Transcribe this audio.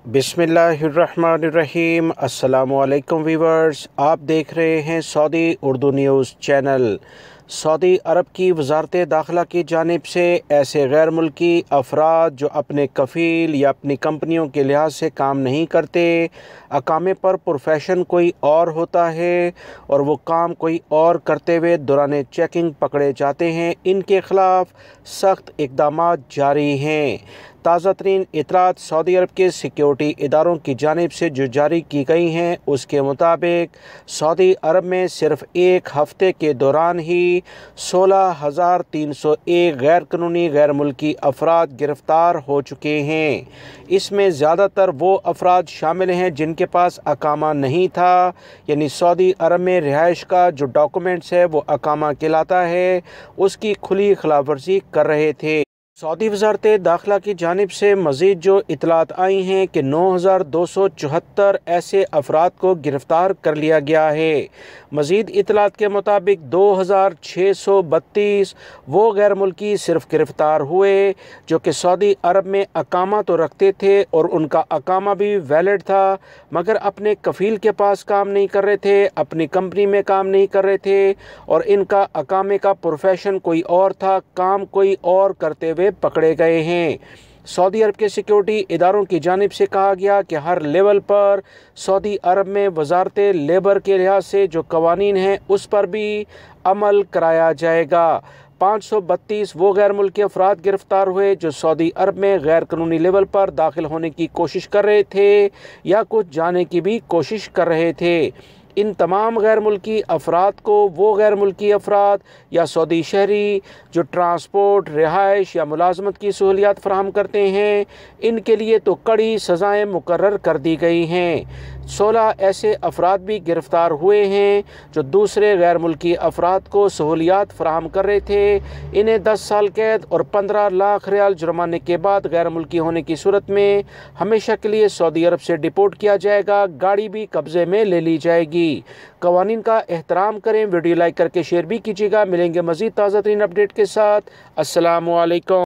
बिस्मिल्लाहिर्रहमानिर्रहीम। अस्सलामुअलैकुम वीवर्स, आप देख रहे हैं Saudi Urdu news channel. Saudi Arab की वजारत दाखिला की जानिब से ऐसे गैर मुल्की अफराद जो अपने कफ़ील या अपनी कंपनियों के लिहाज से काम नहीं करते, अकामे पर प्रोफेशन कोई और होता है और वो काम कोई और करते हुए दौरान चेकिंग पकड़े जाते हैं, इनके ख़िलाफ़ सख्त इक़दाम जारी हैं। ताज़ा तरीन इतलात सऊदी अरब के सिक्योरिटी इदारों की जानिब से जो जारी की गई हैं, उसके मुताबिक सऊदी अरब में सिर्फ़ एक हफ़्ते के दौरान ही 16,301 गैर कानूनी गैर मुल्की अफराद गिरफ़्तार हो चुके हैं। इसमें ज़्यादातर वो अफराद शामिल हैं जिनके पास अकामा नहीं था, यानी सऊदी अरब में रिहाइश का जो डॉक्यूमेंट्स है वो अकामा कहलाता है, उसकी खुली खिलाफ वर्जी कर रहे थे। सऊदी वजारत दाखिला की जानिब से मज़ीद जो इतलात आई हैं कि 9,274 ऐसे अफराद को गिरफ़्तार कर लिया गया है। मज़ीद इतलात के मुताबिक 2,632 वो गैर मुल्की सिर्फ गिरफ़्तार हुए जो कि सऊदी अरब में अकामा तो रखते थे और उनका अकामा भी वैलिड था, मगर अपने कफ़ील के पास काम नहीं कर रहे थे, अपनी कंपनी में काम नहीं कर रहे थे और इनका अकामे का प्रोफेशन कोई और था, काम कोई और करते हुए पकड़े गए हैं। सऊदी अरब के सिक्योरिटी इदारों की जानिब से कहा गया कि हर लेवल पर सऊदी अरब में वजारत लेबर के लिहाज से जो कवानीन हैं उस पर भी अमल कराया जाएगा। 532 वो गैर मुल्की अफराद गिरफ़्तार हुए जो सऊदी अरब में गैर कानूनी लेवल पर दाखिल होने की कोशिश कर रहे थे या कुछ जाने की भी कोशिश कर रहे थे। इन तमाम गैर मुल्की अफराद को वो गैर मुल्की अफराद या सऊदी शहरी जो ट्रांसपोर्ट, रिहाइश या मुलाजमत की सहूलियात फ़राहम करते हैं, इनके लिए तो कड़ी सज़ाएँ मुकर्रर कर दी गई हैं। 16 ऐसे अफराद भी गिरफ़्तार हुए हैं जो दूसरे गैर मुल्की अफराद को सहूलियात फ़राहम कर रहे थे। इन्हें 10 साल कैद और 15 लाख रियाल जुर्माने के बाद गैर मुल्की होने की सूरत में हमेशा के लिए सऊदी अरब से डिपोर्ट किया जाएगा, गाड़ी भी कब्ज़े में ले ली जाएगी। कवानीन का एहतराम करें, वीडियो लाइक करके शेयर भी कीजिएगा। मिलेंगे मज़ीद ताज़ा तरीन अपडेट के साथ। अस्सलामु अलैकुम।